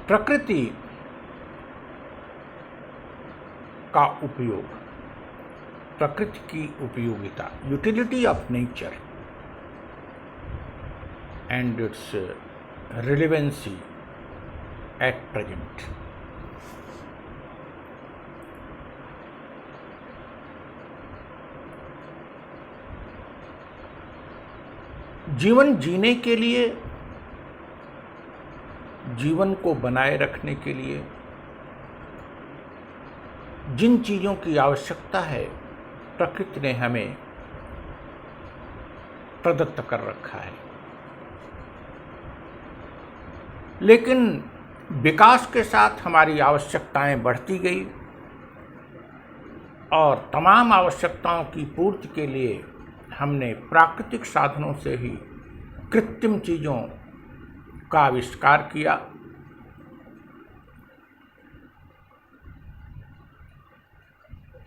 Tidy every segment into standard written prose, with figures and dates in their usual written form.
प्रकृति का उपयोग, प्रकृति की उपयोगिता, utility of nature and it's relevancy at present. जीवन जीने के लिए, जीवन को बनाए रखने के लिए जिन चीज़ों की आवश्यकता है प्रकृति ने हमें प्रदत्त कर रखा है। लेकिन विकास के साथ हमारी आवश्यकताएं बढ़ती गई और तमाम आवश्यकताओं की पूर्ति के लिए हमने प्राकृतिक साधनों से ही कृत्रिम चीज़ों का आविष्कार किया।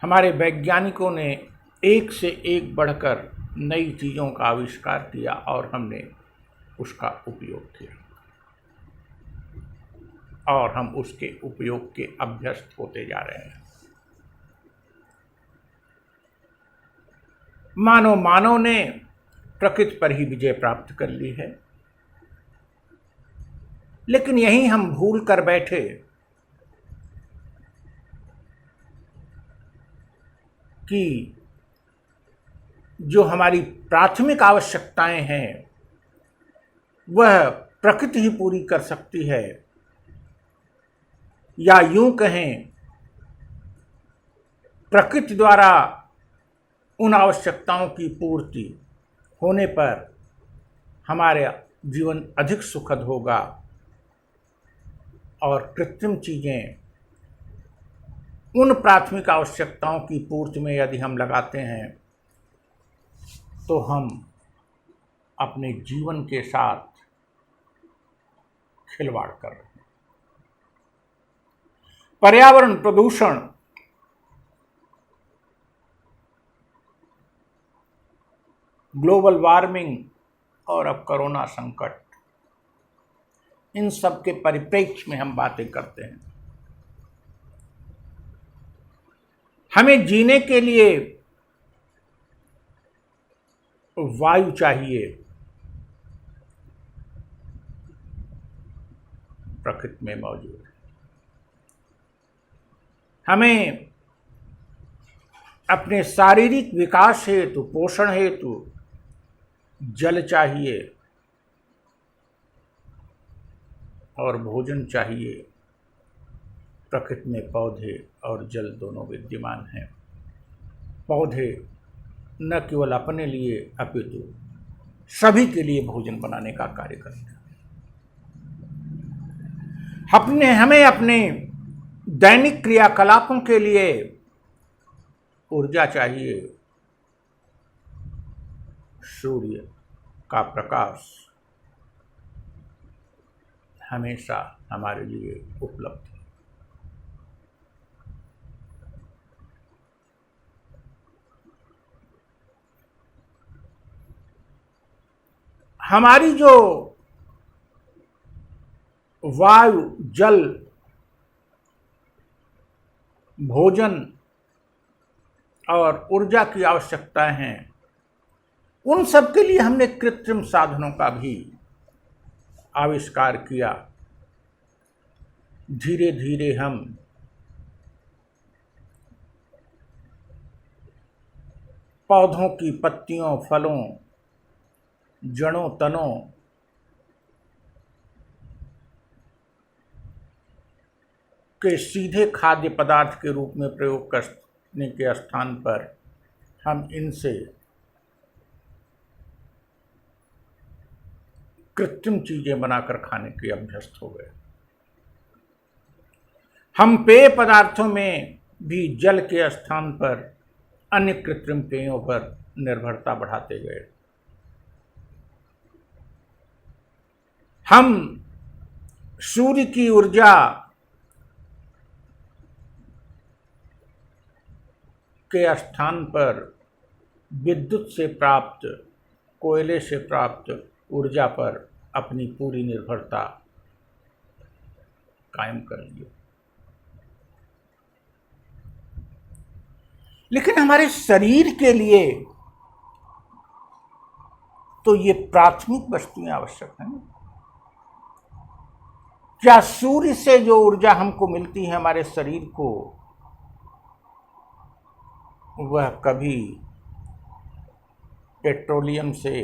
हमारे वैज्ञानिकों ने एक से एक बढ़कर नई चीज़ों का आविष्कार किया और हमने उसका उपयोग किया और हम उसके उपयोग के अभ्यस्त होते जा रहे हैं। मानव ने प्रकृति पर ही विजय प्राप्त कर ली है, लेकिन यहीं हम भूल कर बैठे कि जो हमारी प्राथमिक आवश्यकताएं हैं वह प्रकृति ही पूरी कर सकती है, या यूं कहें प्रकृति द्वारा उन आवश्यकताओं की पूर्ति होने पर हमारा जीवन अधिक सुखद होगा और कृत्रिम चीज़ें उन प्राथमिक आवश्यकताओं की पूर्ति में यदि हम लगाते हैं तो हम अपने जीवन के साथ खिलवाड़ कर रहे हैं। पर्यावरण प्रदूषण, ग्लोबल वार्मिंग और अब कोरोना संकट, इन सब के परिप्रेक्ष्य में हम बातें करते हैं। हमें जीने के लिए वायु चाहिए, प्रकृति में मौजूद है। हमें अपने शारीरिक विकास हेतु, पोषण हेतु जल चाहिए और भोजन चाहिए। प्रकृति में पौधे और जल दोनों विद्यमान हैं। पौधे न केवल अपने लिए अपितु सभी के लिए भोजन बनाने का कार्य करते हैं। हमें अपने दैनिक क्रियाकलापों के लिए ऊर्जा चाहिए। सूर्य का प्रकाश हमेशा हमारे लिए उपलब्ध है। हमारी जो वायु, जल, भोजन और ऊर्जा की आवश्यकताएं हैं, उन सब के लिए हमने कृत्रिम साधनों का भी आविष्कार किया। धीरे धीरे हम पौधों की पत्तियों, फलों, जड़ों, तनों के सीधे खाद्य पदार्थ के रूप में प्रयोग करने के स्थान पर हम इनसे कृत्रिम चीजें बनाकर खाने के अभ्यस्त हो गए। हम पेय पदार्थों में भी जल के स्थान पर अन्य कृत्रिम पेयों पर निर्भरता बढ़ाते गए। हम सूर्य की ऊर्जा के स्थान पर विद्युत से प्राप्त, कोयले से प्राप्त ऊर्जा पर अपनी पूरी निर्भरता कायम कर लिया। लेकिन हमारे शरीर के लिए तो ये प्राथमिक वस्तुएं आवश्यक हैं। क्या सूर्य से जो ऊर्जा हमको मिलती है हमारे शरीर को, वह कभी पेट्रोलियम से,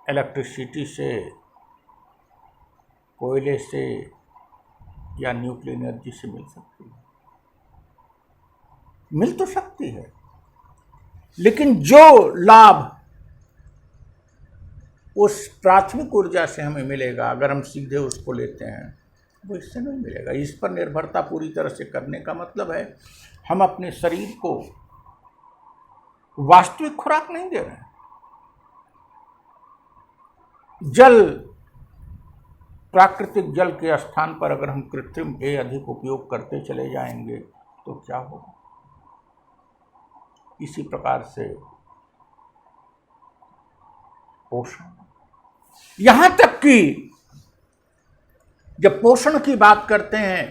इलेक्ट्रिसिटी से, कोयले से या न्यूक्लियर एनर्जी से मिल सकती है? मिल तो सकती है, लेकिन जो लाभ उस प्राथमिक ऊर्जा से हमें मिलेगा, अगर हम सीधे उसको लेते हैं, वो इससे नहीं मिलेगा। इस पर निर्भरता पूरी तरह से करने का मतलब है हम अपने शरीर को वास्तविक खुराक नहीं दे रहे हैं। जल, प्राकृतिक जल के स्थान पर अगर हम कृत्रिम पेय अधिक उपयोग करते चले जाएंगे तो क्या होगा? इसी प्रकार से पोषण, यहां तक कि जब पोषण की बात करते हैं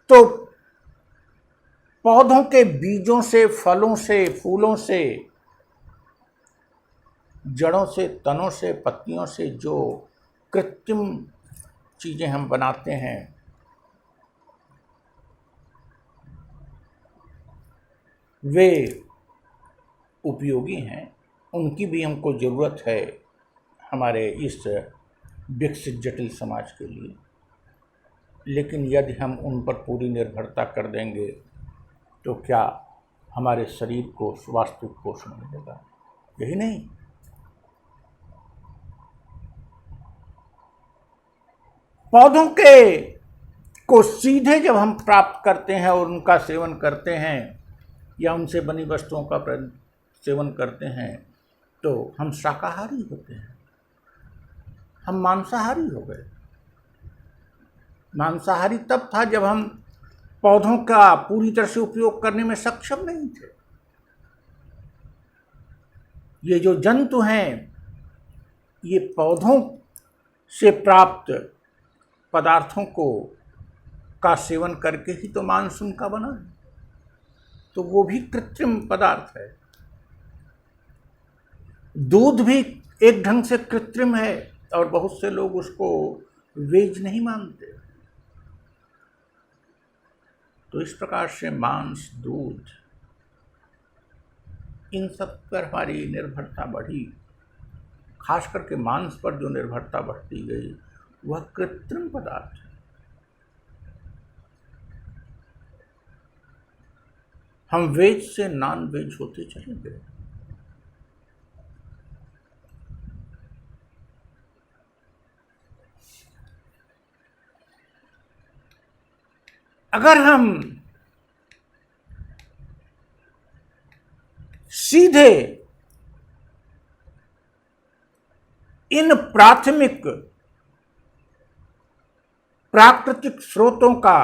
तो पौधों के बीजों से, फलों से, फूलों से, जड़ों से, तनों से, पत्तियों से जो कृत्रिम चीजें हम बनाते हैं, वे उपयोगी हैं, उनकी भी हमको ज़रूरत है हमारे इस विकसित जटिल समाज के लिए। लेकिन यदि हम उन पर पूरी निर्भरता कर देंगे तो क्या हमारे शरीर को वास्तविक पोषण मिलेगा? यही नहीं, पौधों के को सीधे जब हम प्राप्त करते हैं और उनका सेवन करते हैं या उनसे बनी वस्तुओं का सेवन करते हैं तो हम शाकाहारी होते हैं, हम मांसाहारी हो गए। मांसाहारी तब था जब हम पौधों का पूरी तरह से उपयोग करने में सक्षम नहीं थे। ये जो जंतु हैं, ये पौधों से प्राप्त पदार्थों का सेवन करके ही तो मांस उनका बना है, तो वो भी कृत्रिम पदार्थ है। दूध भी एक ढंग से कृत्रिम है और बहुत से लोग उसको वेज नहीं मानते। तो इस प्रकार से मांस, दूध, इन सब पर हमारी निर्भरता बढ़ी। खास करके मांस पर जो निर्भरता बढ़ती गई वह कृत्रिम पदार्थ है। हम वेज से नॉन वेज होते चले गए। अगर हम सीधे इन प्राथमिक प्राकृतिक स्रोतों का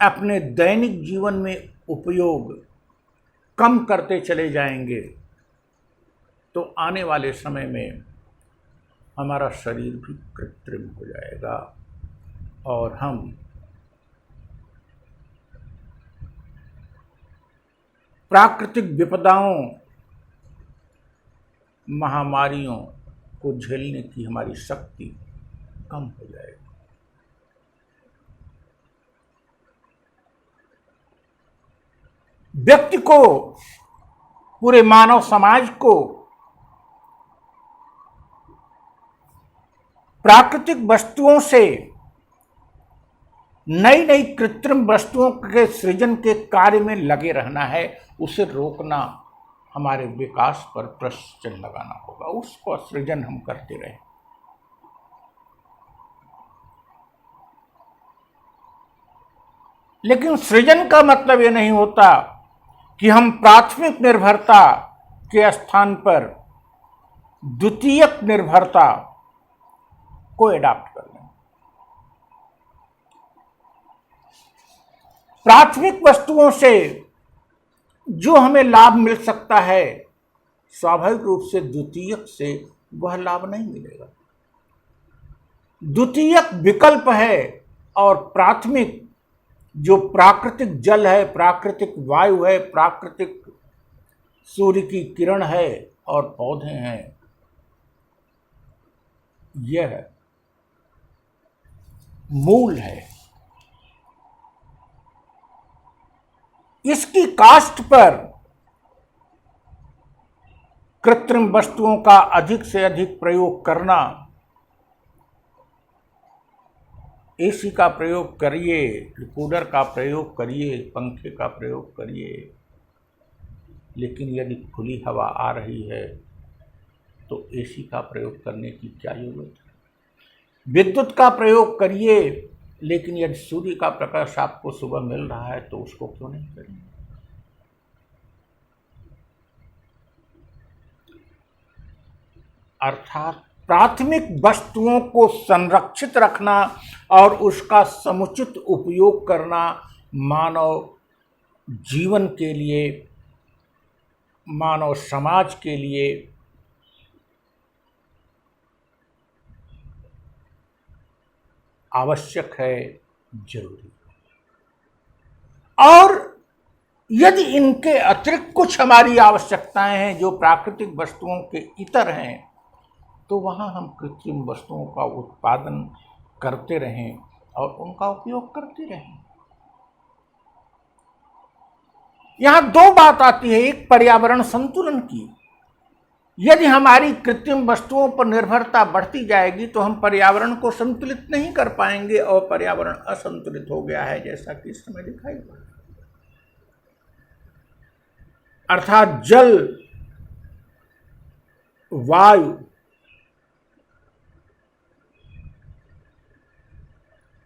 अपने दैनिक जीवन में उपयोग कम करते चले जाएंगे तो आने वाले समय में हमारा शरीर भी कृत्रिम हो जाएगा और हम प्राकृतिक विपदाओं, महामारियों को झेलने की हमारी शक्ति कम हो जाएगी। व्यक्ति को, पूरे मानव समाज को प्राकृतिक वस्तुओं से नई नई कृत्रिम वस्तुओं के सृजन के कार्य में लगे रहना है। उसे रोकना, हमारे विकास पर प्रश्न चिन्ह लगाना होगा। उसको सृजन हम करते रहें। लेकिन सृजन का मतलब ये नहीं होता कि हम प्राथमिक निर्भरता के स्थान पर द्वितीयक निर्भरता को एडॉप्ट कर लें। प्राथमिक वस्तुओं से जो हमें लाभ मिल सकता है, स्वाभाविक रूप से द्वितीयक से वह लाभ नहीं मिलेगा। द्वितीयक विकल्प है और प्राथमिक जो प्राकृतिक जल है, प्राकृतिक वायु है, प्राकृतिक सूर्य की किरण है और पौधे हैं, यह मूल है। इसकी काष्ठ पर कृत्रिम वस्तुओं का अधिक से अधिक प्रयोग करना, एसी का प्रयोग करिए, कूलर का प्रयोग करिए, पंखे का प्रयोग करिए, लेकिन यदि खुली हवा आ रही है तो एसी का प्रयोग करने की क्या जरूरत है। विद्युत का प्रयोग करिए, लेकिन यदि सूर्य का प्रकाश आपको सुबह मिल रहा है तो उसको क्यों नहीं करेंगे। अर्थात प्राथमिक वस्तुओं को संरक्षित रखना और उसका समुचित उपयोग करना मानव जीवन के लिए, मानव समाज के लिए आवश्यक है, जरूरी। और यदि इनके अतिरिक्त कुछ हमारी आवश्यकताएं हैं जो प्राकृतिक वस्तुओं के इतर हैं, तो वहां हम कृत्रिम वस्तुओं का उत्पादन करते रहें और उनका उपयोग करते रहें। यहां दो बात आती है, एक पर्यावरण संतुलन की। यदि हमारी कृत्रिम वस्तुओं पर निर्भरता बढ़ती जाएगी तो हम पर्यावरण को संतुलित नहीं कर पाएंगे और पर्यावरण असंतुलित हो गया है, जैसा कि इस समय दिखाई पड़ रहा है। अर्थात जल, वायु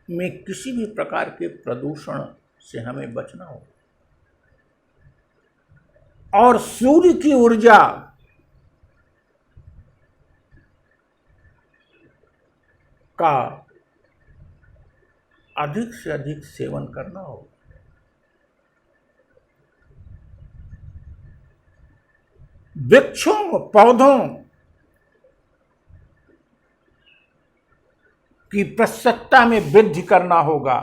में किसी भी प्रकार के प्रदूषण से हमें बचना होगा और सूर्य की ऊर्जा का अधिक से अधिक सेवन करना होगा। वृक्षों, पौधों की प्रशस्तता में वृद्धि करना होगा,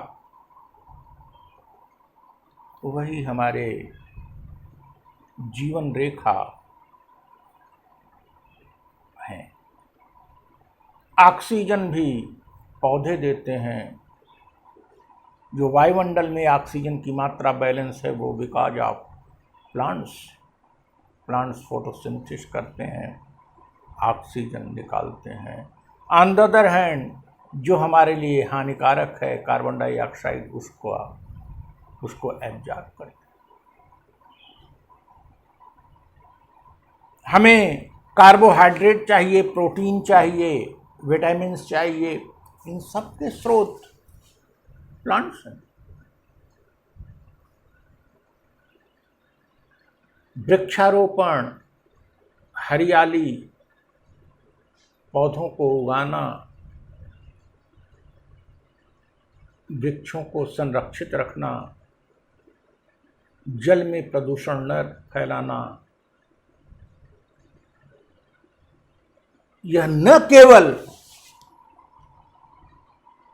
वही हमारे जीवन रेखा है। ऑक्सीजन भी पौधे देते हैं। जो वायुमंडल में ऑक्सीजन की मात्रा बैलेंस है वो बिकॉज ऑफ प्लांट्स फोटोसिंथेसिस करते हैं, ऑक्सीजन निकालते हैं। ऑन द अदर हैंड जो हमारे लिए हानिकारक है, कार्बन डाइऑक्साइड, उसको एब्जॉर्ब करते हैं। हमें कार्बोहाइड्रेट चाहिए, प्रोटीन चाहिए, विटामिन्स चाहिए, इन सब के स्रोत प्लांट्स हैं। वृक्षारोपण, हरियाली, पौधों को उगाना, वृक्षों को संरक्षित रखना, जल में प्रदूषण न फैलाना, यह न केवल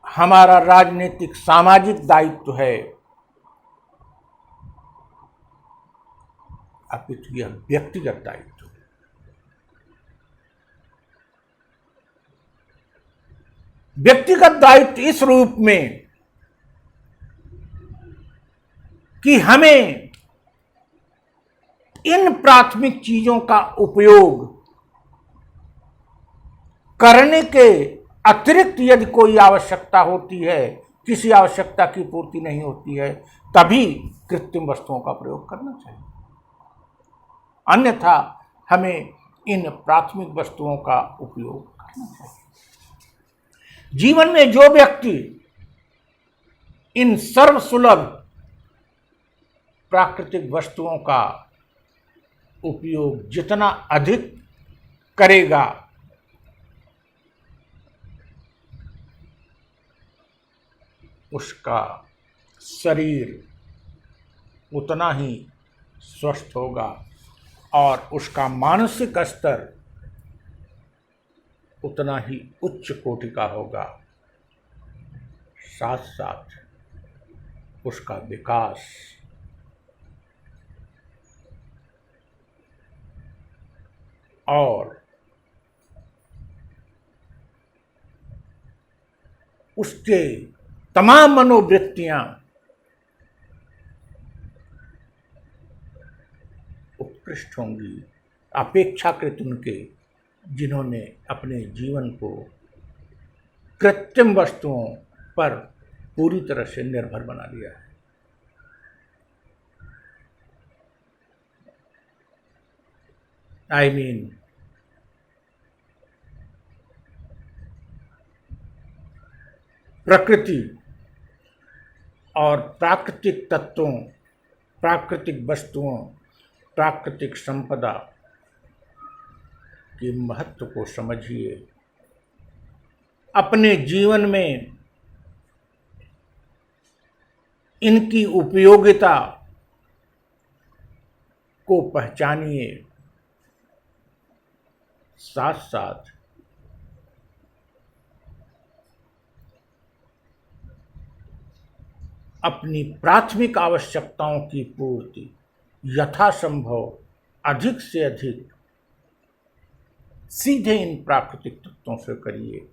हमारा राजनीतिक सामाजिक दायित्व है, अपितु यह व्यक्तिगत दायित्व है। व्यक्तिगत दायित्व इस रूप में कि हमें इन प्राथमिक चीजों का उपयोग करने के अतिरिक्त यदि कोई आवश्यकता होती है, किसी आवश्यकता की पूर्ति नहीं होती है, तभी कृत्रिम वस्तुओं का प्रयोग करना चाहिए। अन्यथा हमें इन प्राथमिक वस्तुओं का उपयोग करना चाहिए। जीवन में जो व्यक्ति इन सर्वसुलभ प्राकृतिक वस्तुओं का उपयोग जितना अधिक करेगा, उसका शरीर उतना ही स्वस्थ होगा और उसका मानसिक स्तर उतना ही उच्च कोटि का होगा, साथ साथ उसका विकास और उसके तमाम मनोवृत्तियां उत्कृष्ट होंगी अपेक्षाकृत उनके जिन्होंने अपने जीवन को कृत्रिम वस्तुओं पर पूरी तरह से निर्भर बना लिया है। आई मीन प्रकृति और प्राकृतिक तत्वों, प्राकृतिक वस्तुओं, प्राकृतिक संपदा के महत्व को समझिए, अपने जीवन में इनकी उपयोगिता को पहचानिए, साथ साथ अपनी प्राथमिक आवश्यकताओं की पूर्ति यथासंभव अधिक से अधिक सीधे इन प्राकृतिक तत्वों से करिए।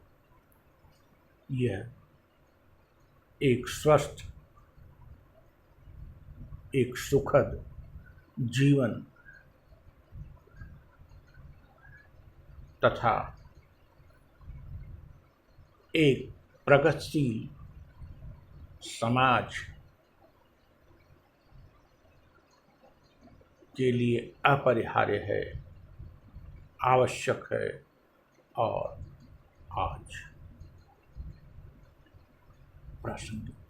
यह एक स्वस्थ, एक सुखद जीवन तथा एक प्रगतिशील समाज के लिए अपरिहार्य है, आवश्यक है और आज प्रासंगिक।